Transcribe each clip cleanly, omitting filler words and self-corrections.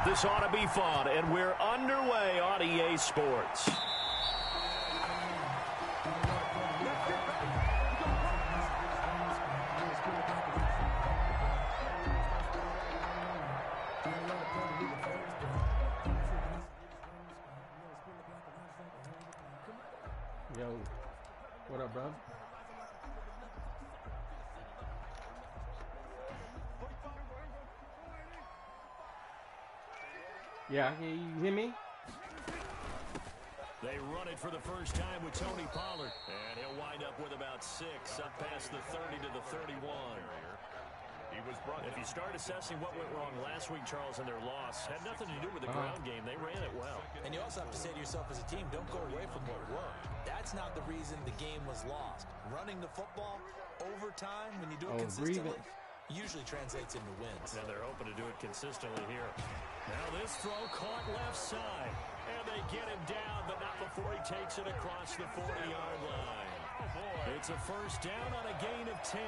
This ought to be fun, and we're underway on EA Sports. Yo, what up, bro? Yeah, can you hear me? They run it for the first time with Tony Pollard. And he'll wind up with about 6, up past the 30 to the 31. If you start assessing what went wrong last week, Charles, in their loss, had nothing to do with the ground game. They ran it well. And you also have to say to yourself as a team, don't go away from what worked. That's not the reason the game was lost. Running the football over time, when you do it consistently, usually translates into wins. And they're hoping to do it consistently here. Now this throw caught left side. And they get him down, but not before he takes it across the 40-yard line. It's a first down on a gain of 10.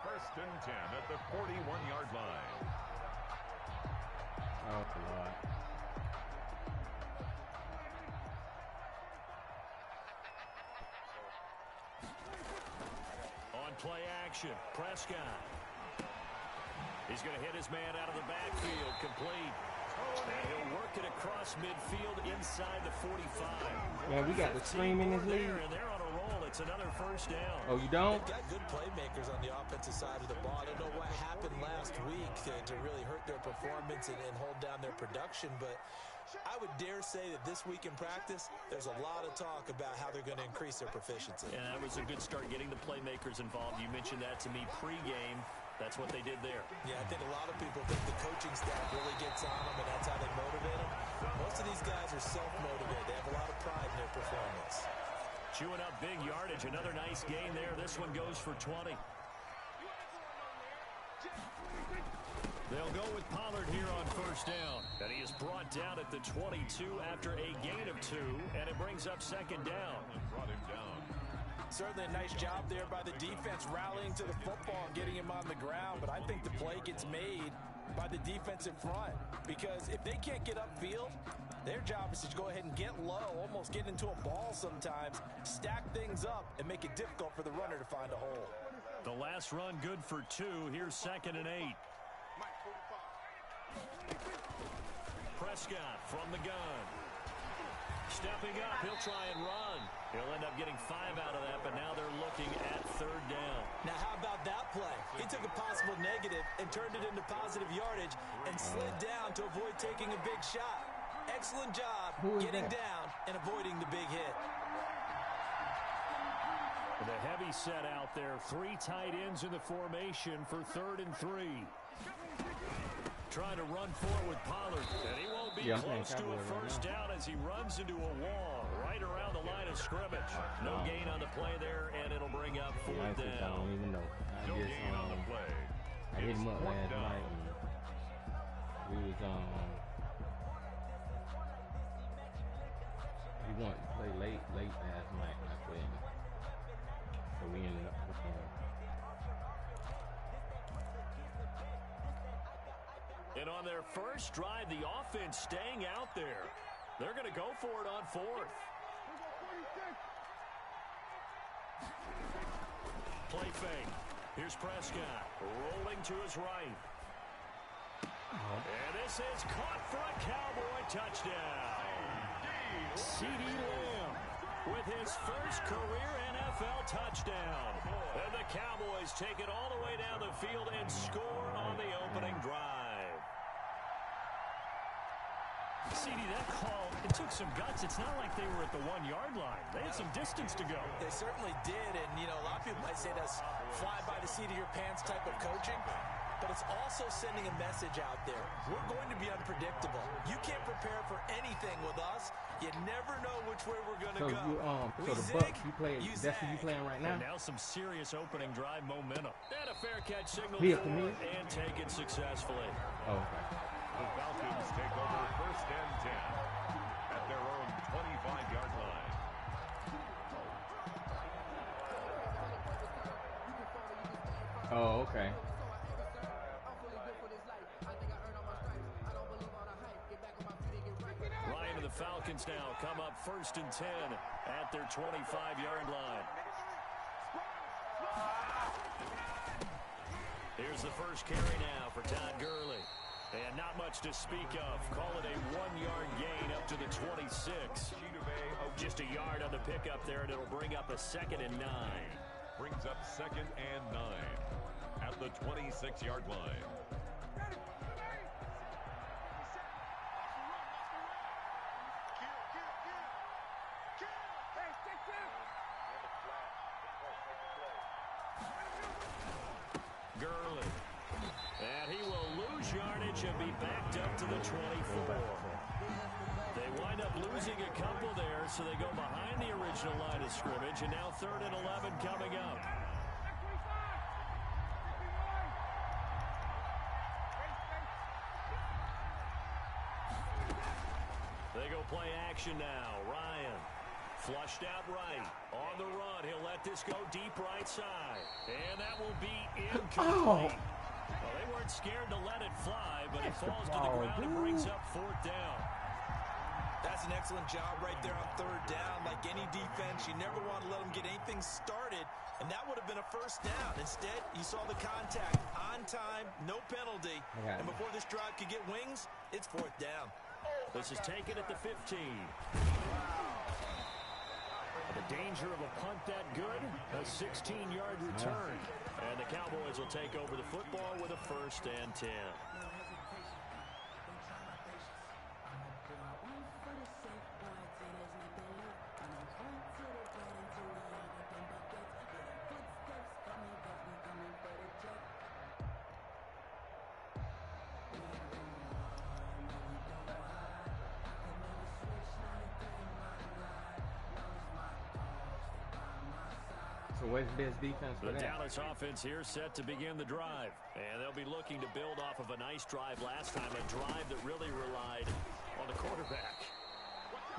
First and 10 at the 41-yard line. Oh, God. On play action, Prescott. He's going to hit his man out of the backfield, complete. And he'll work it across midfield inside the 45. Man, we got the scream in this league. And they're on a roll. It's another first down. Oh, you don't? They've got good playmakers on the offensive side of the ball. I don't know what happened last week to really hurt their performance and hold down their production, but I would dare say that this week in practice, there's a lot of talk about how they're going to increase their proficiency. And that was a good start getting the playmakers involved. You mentioned that to me pregame. That's what they did there. Yeah, I think a lot of people think the coaching staff really gets on them, and that's how they motivate them. Most of these guys are self-motivated. They have a lot of pride in their performance. Chewing up big yardage. Another nice gain there. This one goes for 20. They'll go with Pollard here on first down. And he is brought down at the 22 after a gain of 2, and it brings up second down. Brought him down. Certainly a nice job there by the defense rallying to the football and getting him on the ground, but I think the play gets made by the defensive front because if they can't get upfield, their job is to go ahead and get low, almost get into a ball sometimes, stack things up, and make it difficult for the runner to find a hole. The last run good for 2. Here's second and 8. Prescott from the gun. Stepping up, he'll try and run. He'll end up getting 5 out of that, but now they're looking at third down. Now, how about that play? He took a possible negative and turned it into positive yardage and slid down to avoid taking a big shot. Excellent job getting down and avoiding the big hit. The heavy set out there. 3 tight ends in the formation for 3rd and 3. Trying to run forward with Pollard, and he won't be close to a first down as he runs into a wall right around the line of scrimmage. No gain on the play there, and it'll bring up 4th down. I don't even know. No gain on the play. I hit him up last night. We was he wanted to play late last night. I couldn't. So we ended up And on their first drive, the offense staying out there. They're going to go for it on 4th. Play fake. Here's Prescott rolling to his right. And this is caught for a Cowboy touchdown. CeeDee Lamb with his first career NFL touchdown. And the Cowboys take it all the way down the field and score on the opening drive. CeeDee, that call, it took some guts. It's not like they were at the 1-yard line. They had some distance to go. They certainly did, and, you know, a lot of people might say that's fly by the seat of your pants type of coaching, but it's also sending a message out there. We're going to be unpredictable. You can't prepare for anything with us. You never know which way we're going to go. So the Bucks, that's who you playing right now? And now some serious opening drive momentum. And a fair catch signal and taken successfully. Oh, okay. The Falcons take over 1st and 10 at their own 25-yard line. Oh, okay. Falcons now come up 1st and 10 at their 25-yard line. Here's the first carry now for Todd Gurley. And not much to speak of. Call it a 1-yard gain up to the 26. Just a yard on the pickup there, and it'll bring up a 2nd and 9. Brings up 2nd and 9 at the 26-yard line. Gurley. And he will lose yardage and be backed up to the 24. They wind up losing a couple there, so they go behind the original line of scrimmage, and now 3rd and 11 coming up. They go play action now. Ryan flushed out right. On the run, he'll let this go deep right side. And that will be incomplete. Well, they weren't scared to let it fly, but he falls to the ground and brings up 4th down. That's an excellent job right there on 3rd down. Like any defense, you never want to let them get anything started, and that would have been a 1st down. Instead, you saw the contact on time, no penalty, and before this drive could get wings, it's 4th down. This is taken at the 15. The danger of a punt that good, a 16-yard return. And the Cowboys will take over the football with a 1st and 10. So where's the best defense for The that? Dallas offense here set to begin the drive. And they'll be looking to build off of a nice drive last time, a drive that really relied on the quarterback.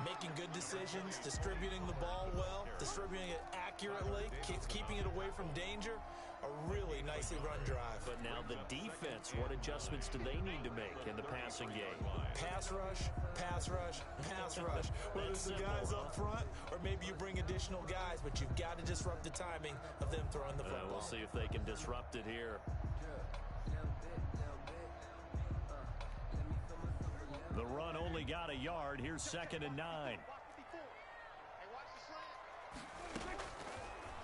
Making good decisions, distributing the ball well, distributing it accurately, keeping it away from danger. A really nicely run drive. But now the defense, what adjustments do they need to make in the passing game? Pass rush, pass rush, pass rush. Whether it's the guys up front or maybe you bring additional guys, but you've got to disrupt the timing of them throwing the football. We'll see if they can disrupt it here. The run only got a yard. Here's 2nd and 9.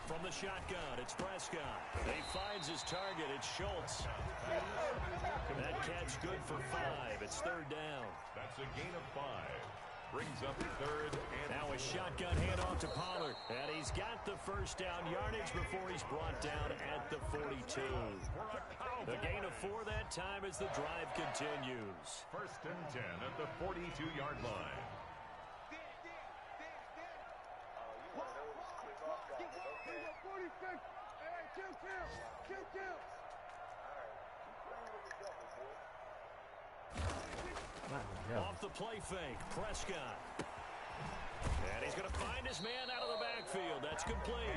From the shotgun, it's Prescott. He finds his target. It's Schultz. That catch good for 5. It's 3rd down. That's a gain of 5. Brings up 3rd and now a shotgun handoff to Pollard. And he's got the 1st down yardage before he's brought down at the 42. The gain of 4 that time as the drive continues. 1st and 10 at the 42-yard line. Off the play fake, Prescott. And he's going to find his man out of the backfield. That's complete.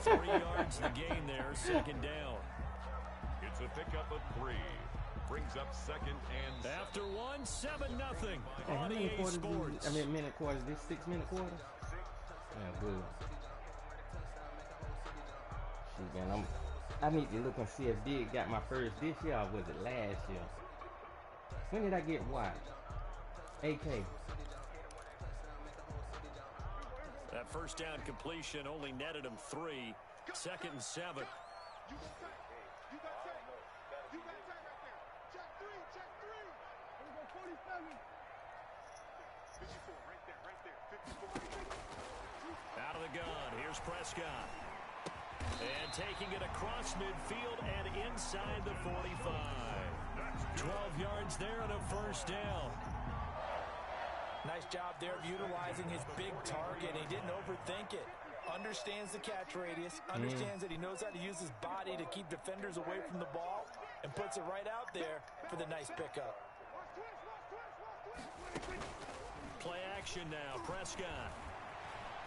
3 yards the gain there, 2nd down. It's a pickup of 3. Brings up 2nd and after 1, 7-0 on many EA quarters Sports. minute quarters, this 6-minute quarter? Yeah, good. Shit, man, I need to look and see if Dig got my first this year or was it last year? When did I get what? AK. That 1st down completion only netted him 3. 2nd and 7. Out of the gun, here's Prescott. And taking it across midfield and inside the 45. 12 yards there and a 1st down. Nice job there of utilizing his big target. He didn't overthink it. Understands the catch radius. Understands that he knows how to use his body to keep defenders away from the ball. And puts it right out there for the nice pickup. Play action now. Prescott.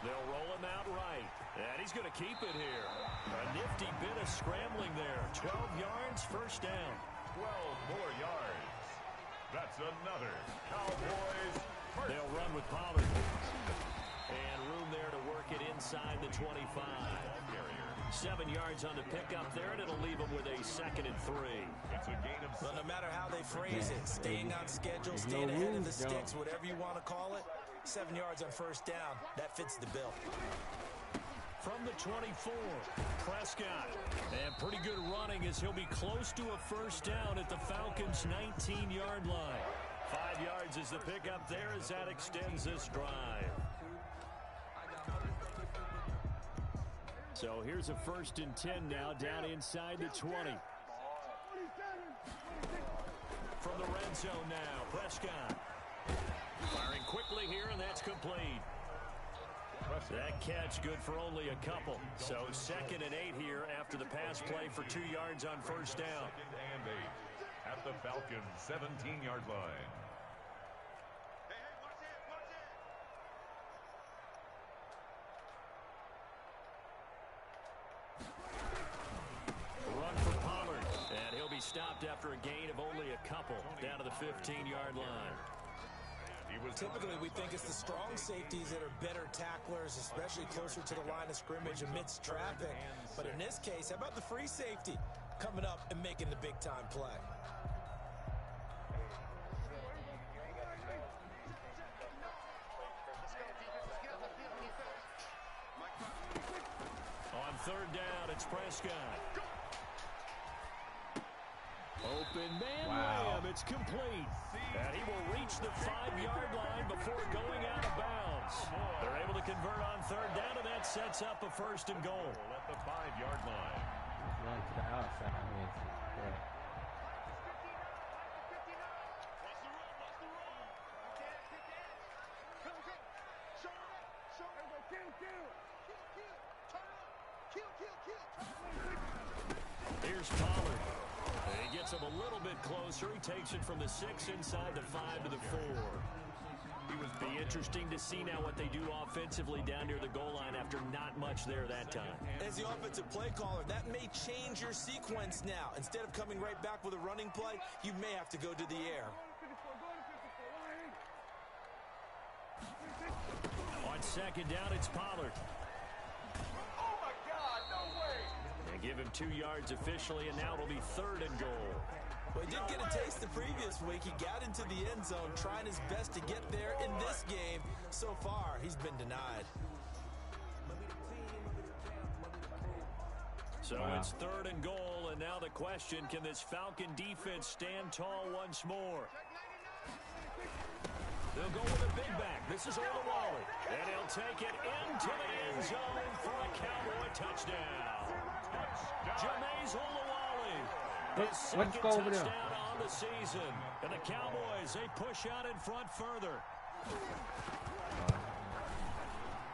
They'll roll him out right. And he's going to keep it here. A nifty bit of scrambling there. 12 yards, 1st down. 12 more yards. That's another Cowboys They'll run with Pollard. And room there to work it inside the 25. 7 yards on the pickup there, and it'll leave them with a 2nd and 3. Well, no matter how they phrase it, staying on schedule, staying ahead of the sticks, whatever you want to call it, 7 yards on first down, that fits the bill. From the 24, Prescott. And pretty good running as he'll be close to a first down at the Falcons' 19-yard line. 5 yards is the pickup there as that extends this drive. So here's a 1st and 10 now down inside the 20. From the red zone now, Prescott. Firing quickly here, and that's complete. That catch good for only a couple. So 2nd and 8 here after the pass play for 2 yards on first down. 2nd and 8 at the Falcons' 17-yard line. Run for Pollard, and he'll be stopped after a gain of only a couple down to the 15-yard line. Typically, we think it's the strong safeties that are better tacklers, especially closer to the line of scrimmage amidst traffic. But in this case, how about the free safety coming up and making the big-time play? On 3rd down, it's Prescott. Open man layup. It's complete. And he will reach the 5-yard line before going out of bounds. They're able to convert on 3rd down, and that sets up a 1st and goal. At the 5-yard line. Run to the outside. Here's Pollard. He gets him a little bit closer. He takes it from the 6 inside the 5 to the 4. Be interesting to see now what they do offensively down near the goal line after not much there that time. As the offensive play caller, that may change your sequence now. Instead of coming right back with a running play, you may have to go to the air. On 2nd down, it's Pollard. Oh, my God, no way! And give him 2 yards officially, and now it'll be 3rd and goal. Well, he did get a taste the previous week. He got into the end zone, trying his best to get there in this game. So far, he's been denied. So it's 3rd and goal, and now the question, can this Falcon defense stand tall once more? They'll go with a big back. This is Olawale. And he'll take it into the end zone for a Cowboy touchdown. Jameis Olawale. His second touchdown on the season. And the Cowboys, they push out in front further.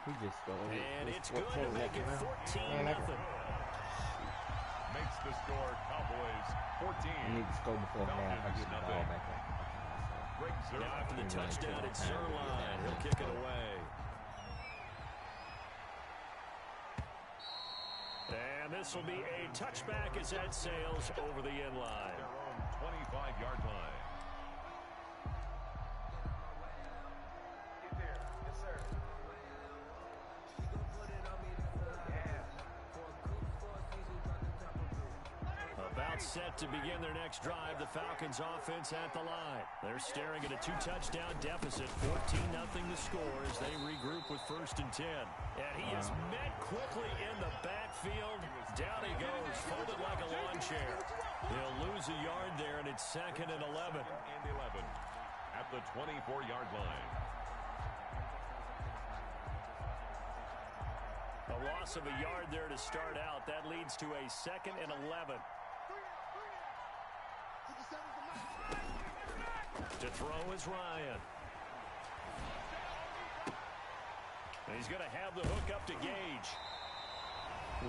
He just and it's good to make it 14-0. Makes the score Cowboys 14. You need to score before half. I get the ball back up. Now after the touchdown, it's Zerline. He'll kick it away. And this will be a touchback as that sails over the end line. Their own 25-yard line. About set to begin their next drive, the Falcons offense at the line. They're staring at a 2-touchdown deficit, 14-0 the score as they regroup with 1st and 10. And he is met quickly in the backfield. Down he goes, folded like a lawn chair. He'll lose a yard there, and it's 2nd and 11. And 11 at the 24-yard line. A loss of a yard there to start out. That leads to a 2nd and 11. To throw is Ryan. And he's going to have the hook up to Gage.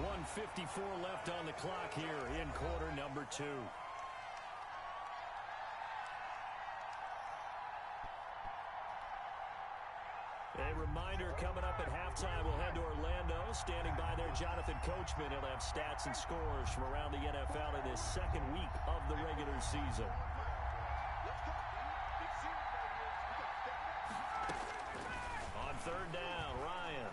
1:54 left on the clock here in quarter number 2. A reminder, coming up at halftime, we'll head to Orlando. Standing by there, Jonathan Coachman. He'll have stats and scores from around the NFL in this 2nd week of the regular season. third down. Ryan.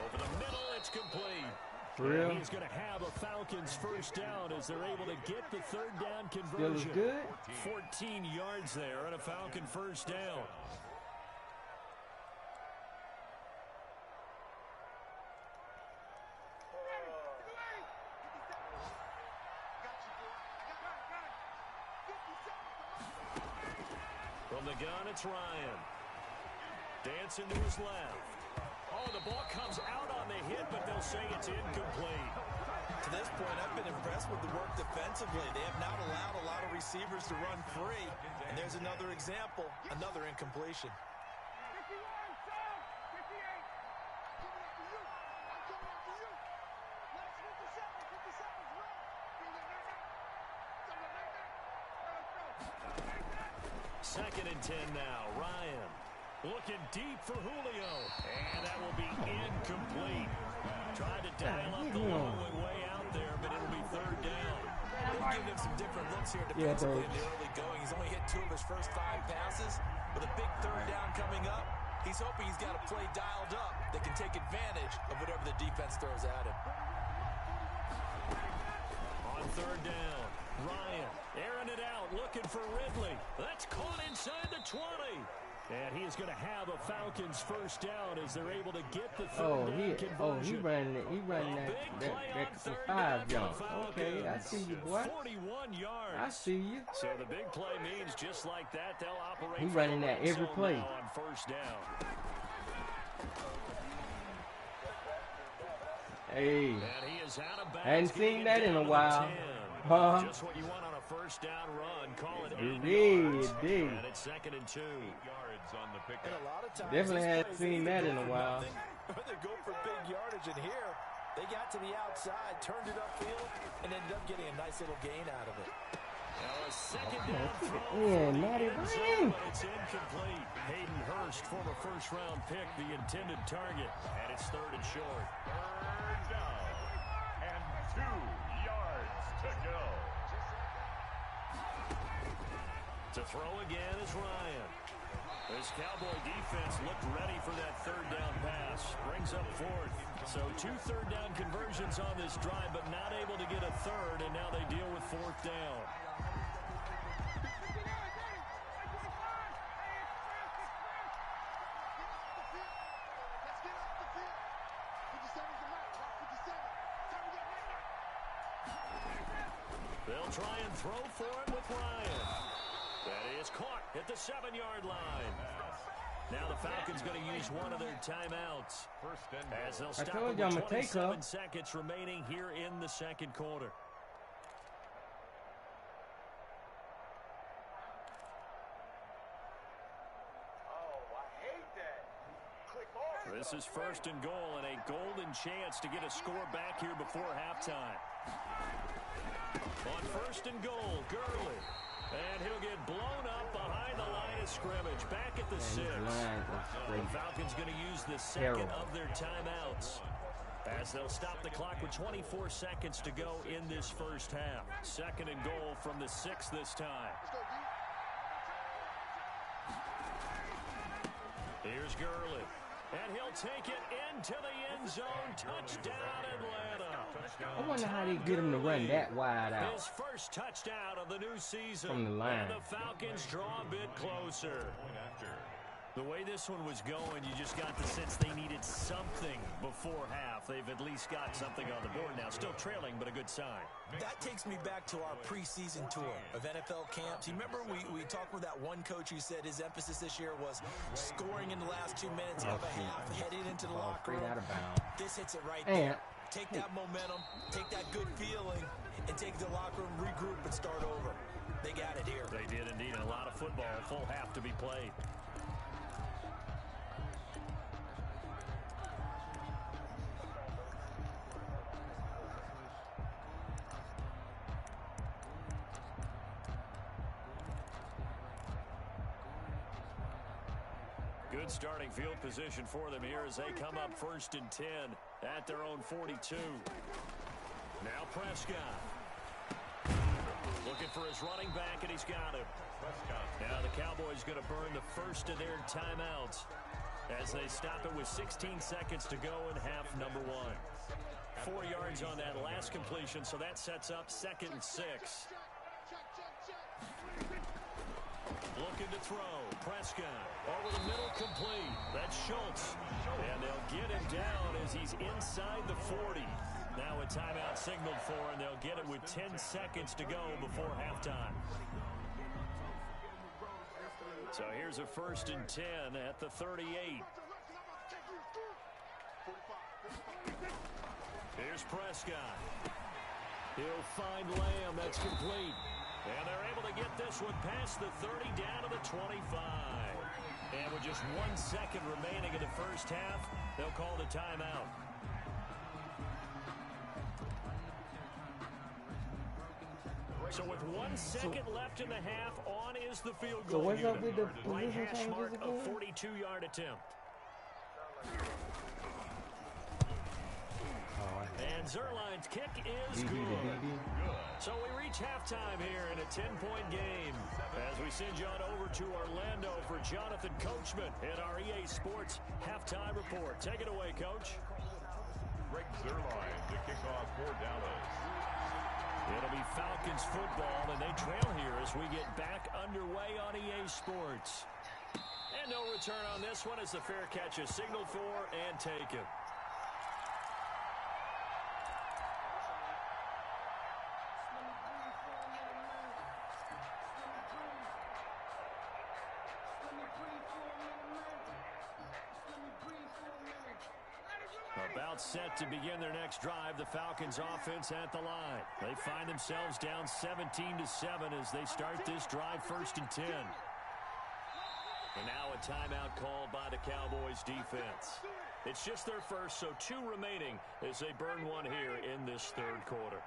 Over the middle, it's complete. Real? He's going to have a Falcons first down as they're able to get the third down Still conversion. good? 14 yards there and a Falcon first down. From the gun, it's Ryan. Dancing to his left. Oh, the ball comes out on the hit, but they'll say it's incomplete. To this point, I've been impressed with the work defensively. They have not allowed a lot of receivers to run free. And there's another example, another incompletion. Second and 10 now. Ryan looking deep for Julio. And that will be incomplete. Tried to dial up the long way out there, but it'll be third down. They're giving him some different looks here defensively in the early going. He's only hit 2 of his first 5 passes. With a big third down coming up, he's hoping he's got a play dialed up that can take advantage of whatever the defense throws at him. On third down, Ryan airing it out, looking for Ridley. That's caught inside the 20. And he is going to have a Falcons first down as they're able to get the third down conversion. He running that for 5 yards. Okay, I see you, boy. 41 yards. I see you. So the big play means just like that, they'll operate. He running that every play. On first down. Hey, And he is out of bounds. hadn't seen that in a while. Just what you want on a first down run. Call it 8 It yards. did. And it's second and 2. On the pickup. And a lot of times, Definitely these hadn't plays seen that in a either go for while. nothing, or they go for big yardage. And here, they got to the outside, turned it upfield, and ended up getting a nice little gain out of it. Now a second down throw. Yeah, Matty But Ryan. it's incomplete. Hayden Hurst, former first-round pick, the intended target. And it's third and short. Third down. And 2 yards to go. To throw again is Ryan. This Cowboy defense looked ready for that third down pass. Brings up fourth. So 2 third down conversions on this drive, but not able to get a third, and now they deal with fourth down. They'll try and throw for it with Ryan. That is caught at the 7-yard line. Now the Falcons going to use one of their timeouts as they'll stop told with you I'm gonna take 27 her. seconds remaining here in the second quarter. This is first and goal and a golden chance to get a score back here before halftime. On first and goal, Gurley. And he'll get blown up behind the line of scrimmage. Back at the 6. The Falcons going to use the second of their timeouts as they'll stop the clock with 24 seconds to go in this first half. Second and goal from the 6 this time. Here's Gurley. And he'll take it into the end zone. Touchdown, Atlanta. I wonder how they get him to run that wide out. His first touchdown of the new season. From the line. And the Falcons draw a bit closer. The way this one was going, you just got the sense they needed something before half. They've at least got something on the board now. Still trailing, but a good sign. That takes me back to our preseason tour of NFL camps. You remember we talked with that one coach who said his emphasis this year was scoring in the last 2 minutes of a half, heading into the locker room. Out of bounds. This hits it right there. Take that momentum, take that good feeling, and take it to the locker room, regroup, and start over. They got it here. They did indeed. A lot of football, full half to be played. Good starting field position for them here as they come up first and 10 at their own 42. Now Prescott. Looking for his running back, and he's got him. Now the Cowboys going to burn the first of their timeouts as they stop it with 16 seconds to go in half number 1. 4 yards on that last completion, so that sets up 2nd and 6. Looking to throw. Prescott over the middle, complete. That's Schultz. And they'll get him down as he's inside the 40. Now a timeout signaled for, and they'll get it with 10 seconds to go before halftime. So here's a 1st and 10 at the 38. Here's Prescott. He'll find Lamb. That's complete. And they're able to get this one past the 30 down to the 25. And with just 1 second remaining in the first half, they'll call the timeout. So with 1 second left in the half, on is the field goal. So what's up with the right position hash changes mark, again? a 42-yard attempt. And Zerline's kick is good. So we reach halftime here in a 10-point game as we send you on over to Orlando for Jonathan Coachman in our EA Sports halftime report. Take it away, Coach. Greg Zerline to kick off for Dallas. It'll be Falcons football, and they trail here as we get back underway on EA Sports. And no return on this one as the fair catch is signaled for and taken. About set to begin their next drive, the Falcons offense at the line. They find themselves down 17-7 as they start this drive 1st and 10. And now a timeout called by the Cowboys defense. It's just their first, so 2 remaining as they burn one here in this 3rd quarter.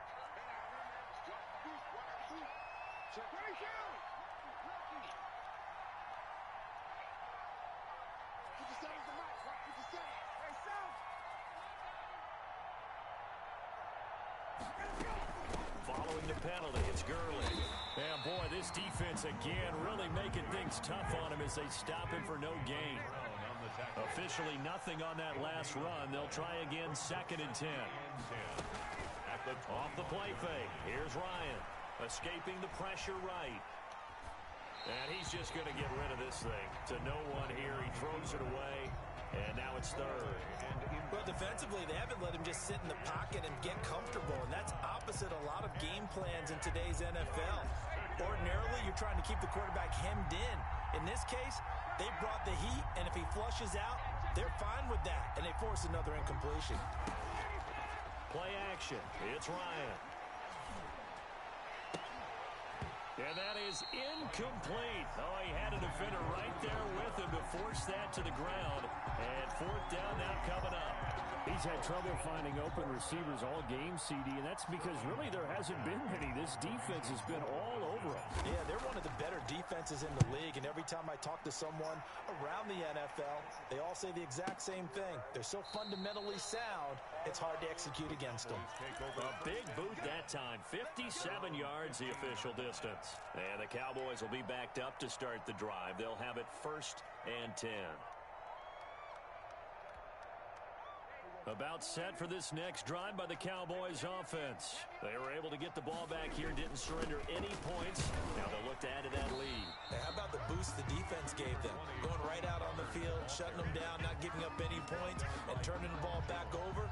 Following the penalty, it's Gurley. And boy, this defense again really making things tough on him as they stop him for no gain. Officially nothing on that last run. They'll try again 2nd and 10. Off the play fake. Here's Ryan. Escaping the pressure right. And he's just going to get rid of this thing. To no one here. He throws it away. And now it's 3rd. Well, defensively, they haven't let him just sit in the pocket and get comfortable, and that's opposite a lot of game plans in today's NFL. Ordinarily, you're trying to keep the quarterback hemmed in. In this case, they brought the heat, and if he flushes out, they're fine with that, and they force another incompletion. Play action. It's Ryan. And that is incomplete. Oh, he had a defender right there with him to force that to the ground. And 4th down now coming up. He's had trouble finding open receivers all game, CD, and that's because really there hasn't been many. This defense has been all over him. Yeah, they're one of the better defenses in the league, and every time I talk to someone around the NFL, they all say the exact same thing. They're so fundamentally sound, it's hard to execute against them. A big boot that time. 57 yards the official distance. And the Cowboys will be backed up to start the drive. They'll have it 1st and 10. About set for this next drive by the Cowboys offense. They were able to get the ball back here, didn't surrender any points. Now they'll look to add to that lead. Hey, how about the boost the defense gave them? Going right out on the field, shutting them down, not giving up any points, and turning the ball back over.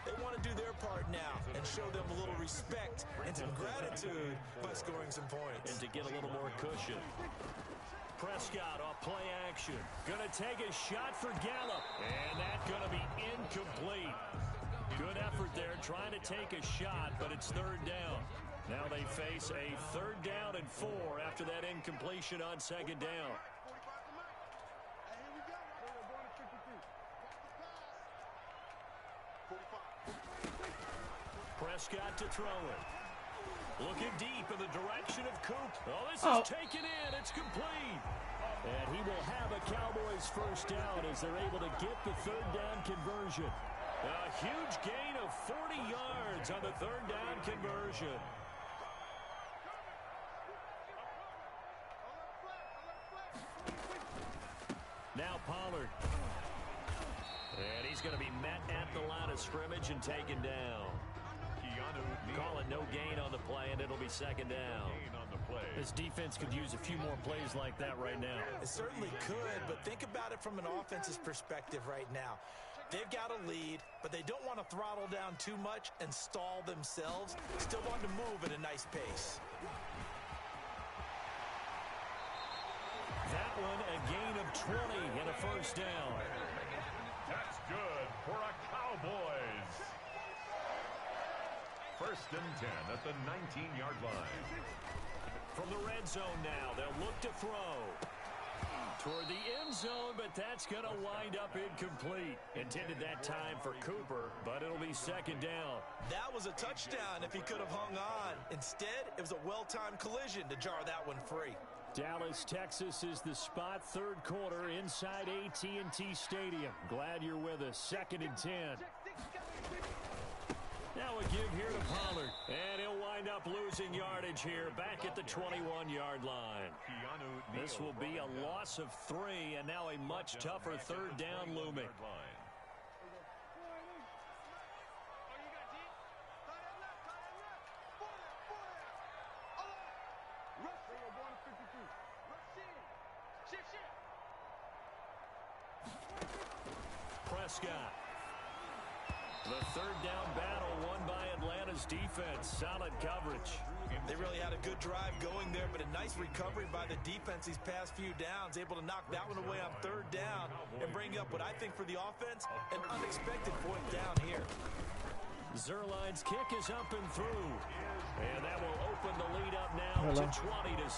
They want to do their part now and show them a little respect and some gratitude by scoring some points. And to get a little more cushion. Prescott off play action. Going to take a shot for Gallup. And that's going to be incomplete. Good effort there trying to take a shot, but it's 3rd down. Now they face a 3rd down and 4 after that incompletion on 2nd down. Prescott to throw it. Looking deep in the direction of Coop. Oh, this is taken in. It's complete. And he will have a Cowboys 1st down as they're able to get the 3rd down conversion. A huge gain of 40 yards on the 3rd down conversion. Pollard. And he's going to be met at the line of scrimmage and taken down. Calling no gain on the play, and it'll be second down. This defense could use a few more plays like that right now. It certainly could, but think about it from an offense's perspective right now. They've got a lead, but they don't want to throttle down too much and stall themselves. Still want to move at a nice pace. That one, a gain of 20 and a first down. That's good for a Cowboys. First and 10 at the 19-yard line. From the red zone now, they'll look to throw. Toward the end zone, but that's going to wind up incomplete. Intended that time for Cooper, but it'll be second down. That was a touchdown if he could have hung on. Instead, it was a well-timed collision to jar that one free. Dallas, Texas is the spot. Third quarter inside AT&T Stadium. Glad you're with us. Second and 10. Now a give here to Pollard. And he'll wind up losing yardage here back at the 21-yard line. This will be a loss of 3, and now a much tougher third down looming. Prescott. The third down battle won by Atlanta's defense. Solid coverage. They really had a good drive going there, but a nice recovery by the defense these past few downs. Able to knock that one away on third down and bring up what I think for the offense, an unexpected point down here. Zerline's kick is up and through. And that will open the lead up now to 20-7.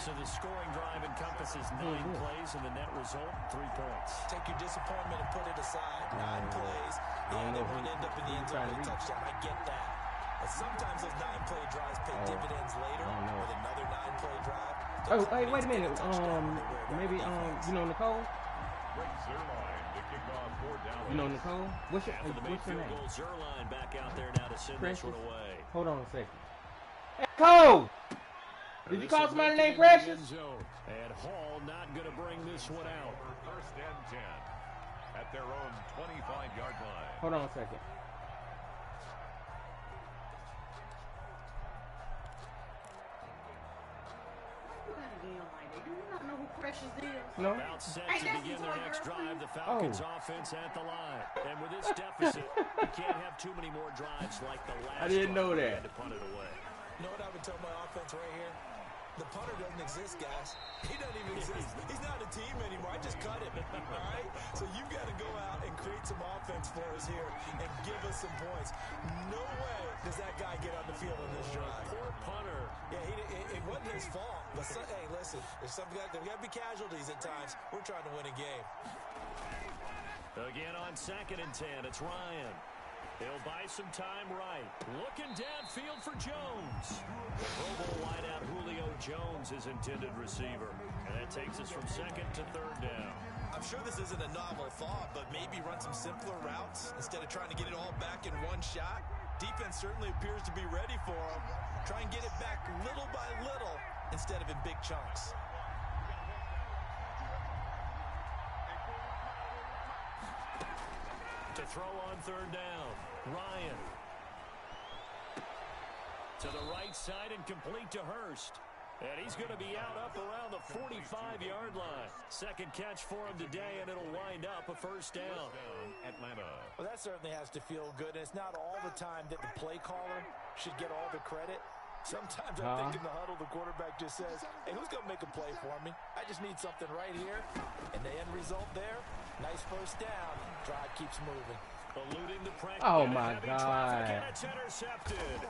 So the scoring drive encompasses 9 plays, and the net result, 3 points. Take your disappointment and put it aside. 9 plays. Yeah, they won't end up in the end zone with a touchdown. I get that. But sometimes those 9-play drives pay dividends later with another 9-play drive. Oh, hey, wait a minute. Maybe, you know Nicole? You know Nicole? What's your name? Zerline back out there now to send this one away. Hold on a second. Hey, Cole! Did you call somebody named Precious? And Hall not going to bring this one out. First and 10 at their own 25-yard line. Hold on a second. No. About set to begin their next drive, the Falcons offense at the line. And with this deficit, you can't have too many more drives like the last. I didn't know that. To punt it away. You know what I would tell my offense right here? The punter doesn't exist, guys. He doesn't even exist. He's not a team anymore. I just cut him, all right? So you've got to go out and create some offense for us here and give us some points. No way does that guy get on the field in this drive. Poor punter. Yeah, it wasn't his fault. But hey, listen, there's got to be casualties at times. We're trying to win a game. Again on second and 10, it's Ryan. He'll buy some time right. Looking downfield for Jones. The Pro Bowl wideout Julio Jones is intended receiver. And that takes us from second to third down. I'm sure this isn't a novel thought, but maybe run some simpler routes instead of trying to get it all back in one shot. Defense certainly appears to be ready for him. Try and get it back little by little instead of in big chunks. To throw on third down, Ryan. To the right side and complete to Hurst. And he's going to be out up around the 45-yard line. Second catch for him today, and it'll wind up a first down. Atlanta. Well, that certainly has to feel good. And it's not all the time that the play caller should get all the credit. Sometimes I think in the huddle, the quarterback just says, hey, who's going to make a play for me? I just need something right here. And the end result there, nice first down. Drive keeps moving. Eluding the pressure. Oh, my God. And it's intercepted.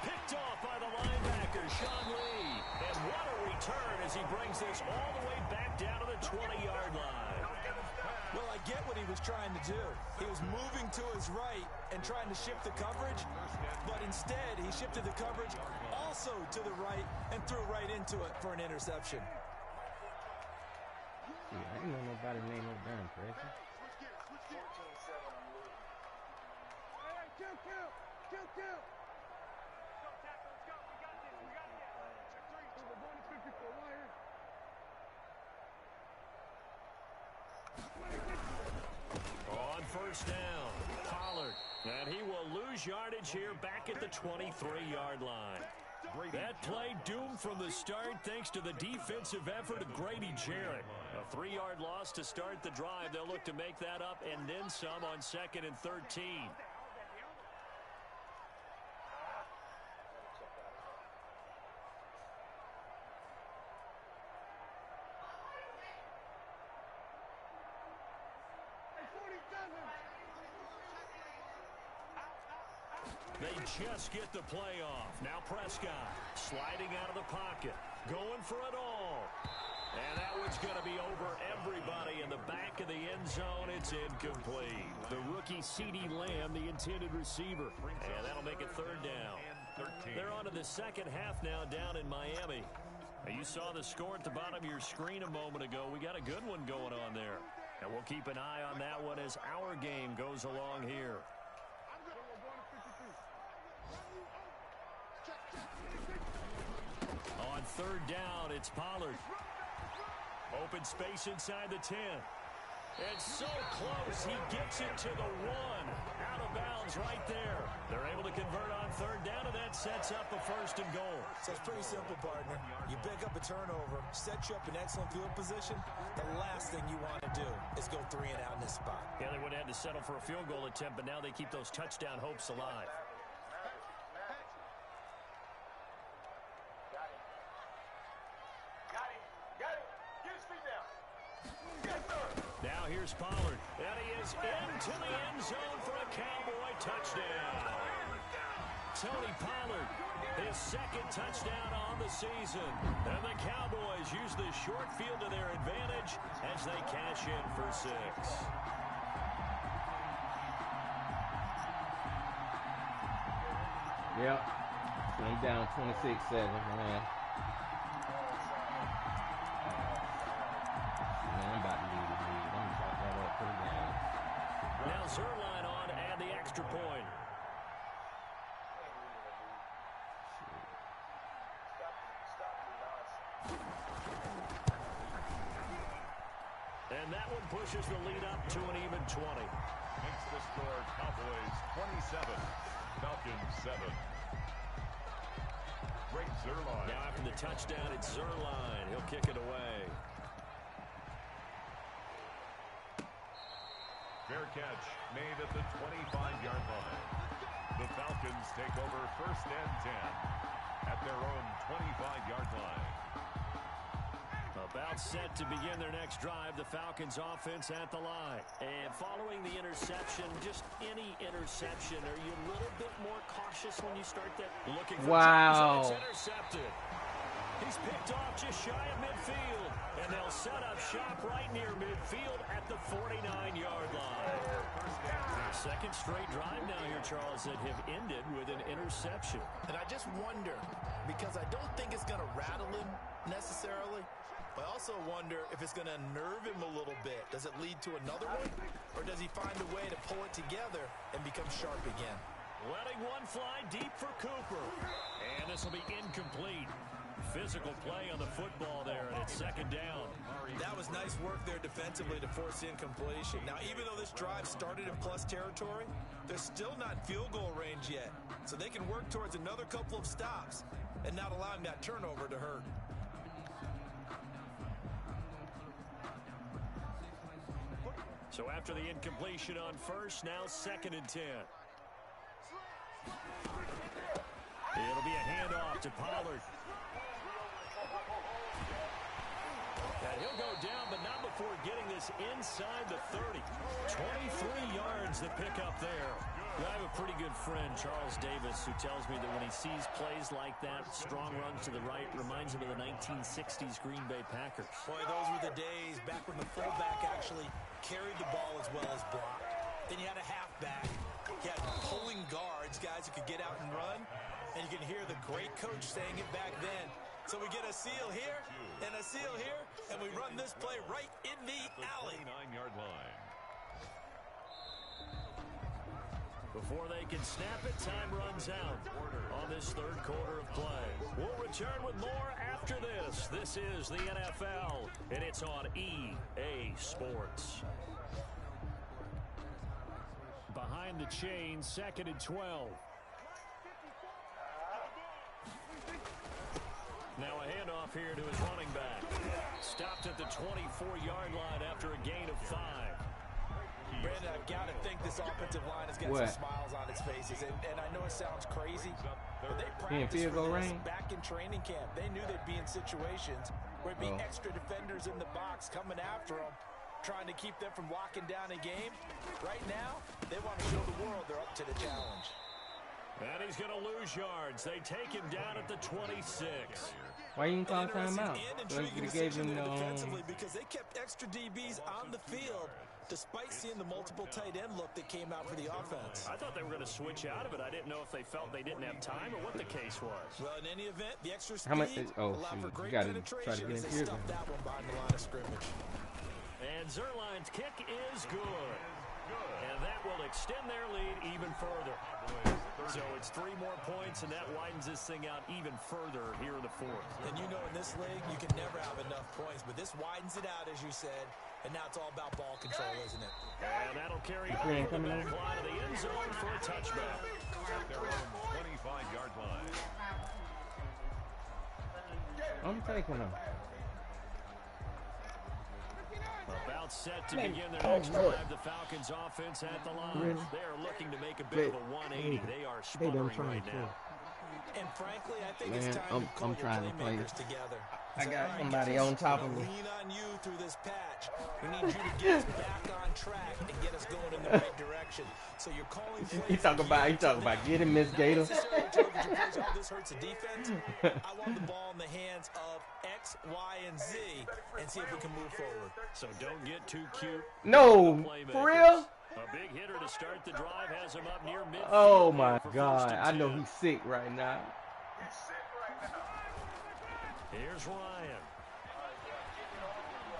Picked off by the linebacker, Sean Lee. And what a return as he brings this all the way back down to the 20-yard line. Well, I get what he was trying to do. He was moving to his right and trying to shift the coverage, but instead he shifted the coverage also to the right and threw right into it for an interception. Yeah, I didn't know nobody named no damn Precious. first down. Pollard. And he will lose yardage here back at the 23-yard line. That play doomed from the start thanks to the defensive effort of Grady Jarrett. A 3-yard loss to start the drive. They'll look to make that up and then some on 2nd and 13. They just get the play off. Now Prescott sliding out of the pocket, going for it all. And that one's going to be over everybody in the back of the end zone. It's incomplete. The rookie CeeDee Lamb, the intended receiver. And that'll make it 3rd down. They're on to the second half now down in Miami. Now, you saw the score at the bottom of your screen a moment ago. We got a good one going on there. And we'll keep an eye on that one as our game goes along here. On 3rd down, it's Pollard. Open space inside the 10. It's so close, he gets it to the 1. Out of bounds right there. They're able to convert on 3rd down, and that sets up a 1st and goal. So it's pretty simple, partner. You pick up a turnover, set you up in excellent field position. The last thing you want to do is go 3 and out in this spot. Yeah, they would have had to settle for a field goal attempt, but now they keep those touchdown hopes alive. Now here's Pollard, and he is into the end zone for a Cowboy touchdown. Tony Pollard, his 2nd touchdown on the season. And the Cowboys use the short field to their advantage as they cash in for 6. Yep. I'm down 26-7, man. I'm about to leave the lead. I'm going to talk that up pretty down. Now Zerline on and the extra point. And that one pushes the lead up to an even 20. Makes the score Cowboys 27, Falcons 7. Great Zerline. Now after the touchdown, it's Zerline. He'll kick it away. Fair catch made at the 25-yard line. The Falcons take over 1st and 10 at their own 25-yard line. About set to begin their next drive, the Falcons offense at the line. And following the interception, just any interception, are you a little bit more cautious when you start that? Looking for wow. It's intercepted. He's picked off just shy of midfield. And they'll set up shop right near midfield at the 49-yard line. Second straight drive now here, Charles, that have ended with an interception. And I just wonder, because I don't think it's going to rattle him necessarily, I also wonder if it's going to unnerve him a little bit. Does it lead to another one? Or does he find a way to pull it together and become sharp again? Letting one fly deep for Cooper. And this will be incomplete. Physical play on the football there, and it's 2nd down. That was nice work there defensively to force incompletion. Now, even though this drive started in plus territory, they're still not in field goal range yet. So they can work towards another couple of stops and not allowing that turnover to hurt. So after the incompletion on 1st, now 2nd and 10. It'll be a handoff to Pollard. And he'll go down, but not before getting this inside the 30. 23 yards the pickup there. I have a pretty good friend, Charles Davis, who tells me that when he sees plays like that, strong runs to the right, reminds him of the 1960s Green Bay Packers. Boy, those were the days back when the fullback actually carried the ball as well as blocked. Then you had a halfback. You had pulling guards, guys who could get out and run. And you can hear the great coach saying it back then. So we get a seal here and a seal here, and we run this play right in the alley. 29-yard line. Before they can snap it, time runs out on this 3rd quarter of play. We'll return with more after this. This is the NFL, and it's on EA Sports. behind the chains, 2nd and 12. Now a handoff here to his running back. Stopped at the 24-yard line after a gain of 5. Brandon, I've got to think this offensive line has got some smiles on its faces. And I know it sounds crazy, but they practiced for this back in training camp. They knew they'd be in situations where there'd be extra defenders in the box coming after them, trying to keep them from locking down a game. Right now, they want to show the world they're up to the challenge. And he's going to lose yards. They take him down at the 26. Why you didn't call timeout? So you gave him the defensively because they kept extra DBs on the field despite seeing the multiple tight end look that came out for the offense. I thought they were going to switch out of it. I didn't know if they felt they didn't have time or what the case was. Well, in any event, the extra speed allowed for great penetration as they stopped that one behind the line of scrimmage. And Zerline's kick is good. And that will extend their lead even further. So it's 3 more points, and that widens this thing out even further here in the 4th. And you know in this league, you can never have enough points, but this widens it out, as you said, and now it's all about ball control, isn't it? And that'll carry over the back line of the end zone for a touchback. At their own 25-yard line. I'm taking them. About set to begin their next drive. The Falcons offense at the line. They are looking to make a bit of a 180. They are sputtering right now. And frankly, I think it's time to call your playmakers together. I got somebody on top of me. Lean on you through this patch. We need you to get us back on track and get us going in the right direction. So you're calling plays. He talking about get him, Miss Gator. All this hurts the defense. I want the ball in the hands of X, Y, and Z and see if we can move forward. So don't get too cute. No, for real? A big hitter to start the drive has him up near midfield. Oh my God! I know he's sick right now. Here's Ryan.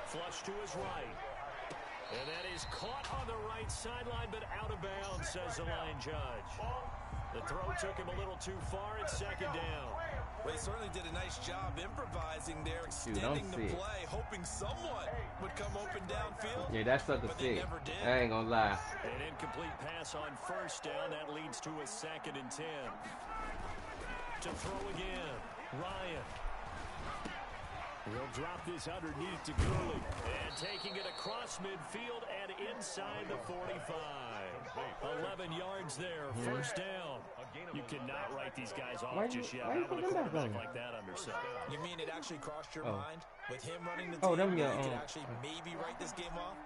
Flush to his right. And that is caught on the right sideline, but out of bounds, says the line judge. The throw took him a little too far. It's 2nd down. Well, he certainly did a nice job improvising there, extending the play, hoping someone would come open downfield. Yeah, that's such a sick. I ain't gonna lie. An incomplete pass on 1st down. That leads to a 2nd and 10. To throw again, Ryan. He'll drop this underneath to Gurley. And taking it across midfield and inside the 45. 11 yards there, 1st down. You cannot write these guys off just yet. How would a quarterback like that under center? You mean it actually crossed your mind? With him running the team, you could actually maybe write this game off?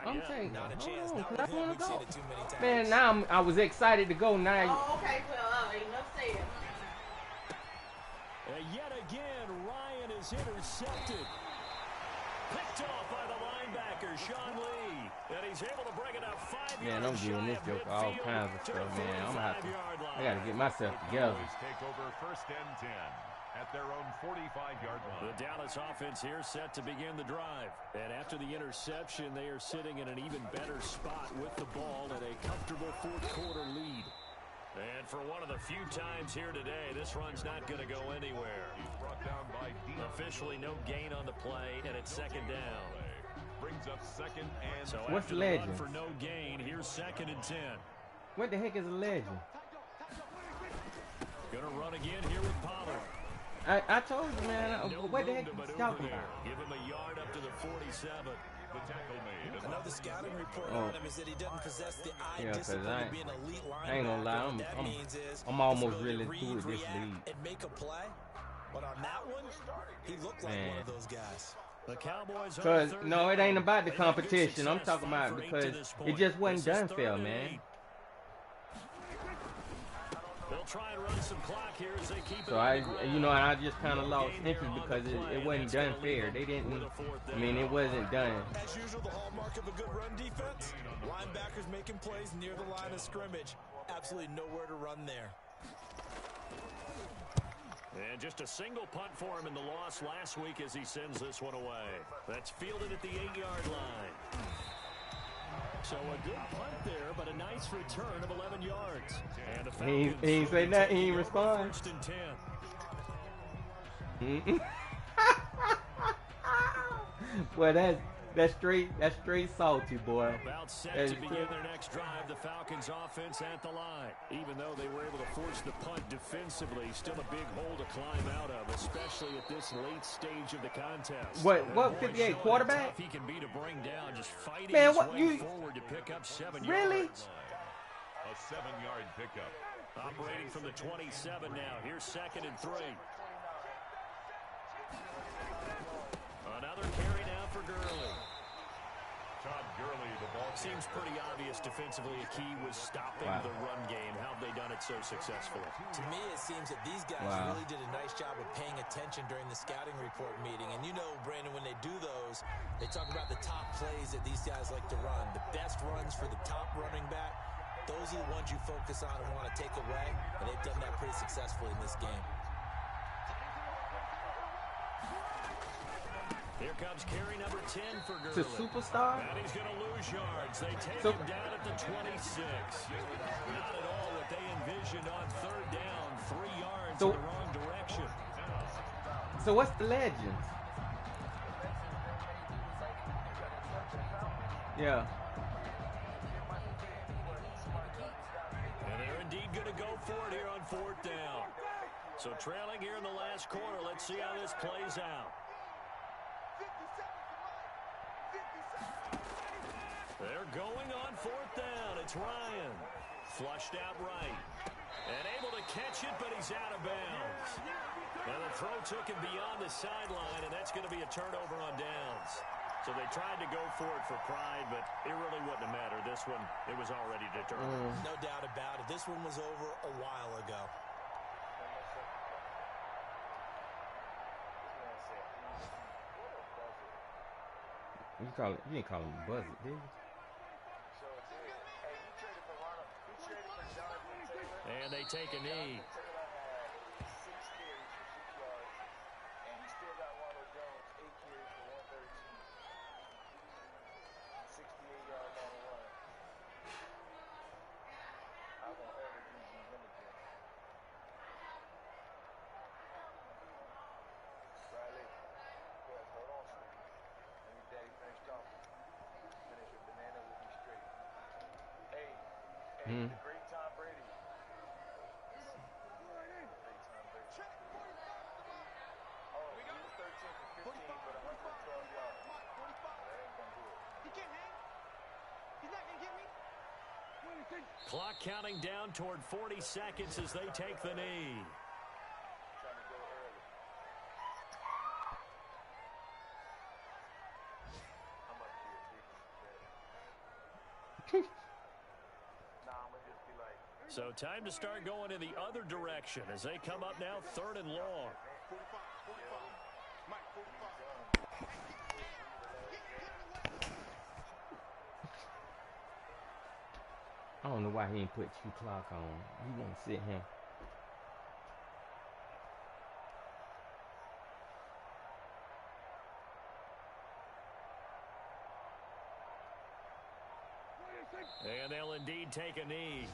I'm saying, not a chance. Not with him. We've seen it too many times. Man, now I was excited to go. Now. Oh, okay. Well, enough said. Yet again, Ryan is intercepted. Picked off by the linebacker, Sean Lee. And he's able to bring it up 5 yards. Man, I'm giving this joke all kinds of stuff, man. I got to get myself together. Take over 1st and 10 at their own 45-yard line. The Dallas offense here set to begin the drive. And after the interception, they are sitting in an even better spot with the ball and a comfortable 4th quarter lead. And for one of the few times here today, this run's not going to go anywhere. He's brought down by officially no gain on the play, and it's 2nd down. Brings up 2nd and so what's after the the legend? Run for no gain, here's 2nd and 10. What the heck is a legend? Gonna run again here with Pollard. I told you, man. What the heck are you talking about? Give him a yard up to the 47. the tackle made. Another scouting report on him is that he doesn't possess the eye discipline to be an elite linebacker. I ain't gonna lie, I'm almost really through with this league. And make a play. But on that one, he looked like one of those guys. The Cowboys. Because no, it ain't about the competition. I'm talking about because it just wasn't done fair, man. They'll try and run some clock here as they keep it. So I just kind of lost interest because it wasn't done fair. They didn't. I mean, it wasn't done. As usual, the hallmark of a good run defense. Linebackers making plays near the line of scrimmage. Absolutely nowhere to run there. And just a single punt for him in the loss last week as he sends this one away. That's fielded at the 8-yard line. So a good punt there, but a nice return of 11 yards. And the Falcons he ain't say nothing. He ain't respond. 1st and 10. Well, That's straight salty, boy. About set to begin their next drive, the Falcons offense at the line. Even though they were able to force the punt defensively, still a big hole to climb out of, especially at this late stage of the contest. What 58 quarterback? He can be to bring down, just fighting Man, his what way forward to pick up 7 really? yards. A 7-yard pickup. Operating from the 27 now. Here's 2nd and 3. Another carry now for Gurley. Todd Gurley, the ball. Seems pretty obvious defensively. A key was stopping the run game. How have they done it so successfully? To me, it seems that these guys really did a nice job of paying attention during the scouting report meeting. And you know, Brandon, when they do those, they talk about the top plays that these guys like to run. The best runs for the top running back. Those are the ones you focus on and want to take away. And they've done that pretty successfully in this game. Here comes carry number 10 for Gurley. To superstar? And he's going to lose yards. They take him down at the 26. Not at all what they envisioned on 3rd down. 3 yards in the wrong direction. So what's the legend? Yeah. And they're indeed going to go for it here on 4th down. So trailing here in the last quarter. Let's see how this plays out. They're going on 4th down. It's Ryan. Flushed out right. And able to catch it, but he's out of bounds. And the throw took him beyond the sideline, and that's going to be a turnover on downs. So they tried to go for it for pride, but it really wouldn't have mattered. This one, it was already determined. No doubt about it. This one was over a while ago. You didn't call him Buzz, did you? And they take a knee. Clock counting down toward 40 seconds as they take the knee. So time to start going in the other direction as they come up now 3rd and long. I don't know why he didn't put Q clock on. You want to sit him. And they'll indeed take a knee.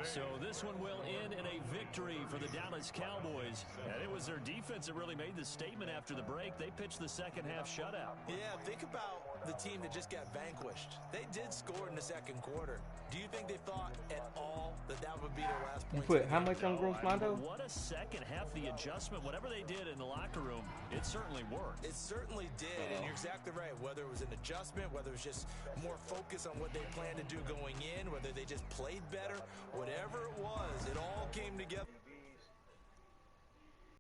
So this one will end in a victory for the Dallas Cowboys. And it was their defense that really made the statement after the break. They pitched the second half shutout. Yeah, think about the team that just got vanquished. They did score in the 2nd quarter. Do you think they thought at all that that would be their last point? You put how much on Gross Mondo? What a second half, the adjustment. Whatever they did in the locker room, it certainly worked. It certainly did, and you're exactly right. Whether it was an adjustment, whether it was just more focus on what they planned to do going in, whether they just played better, whatever it was, it all came together.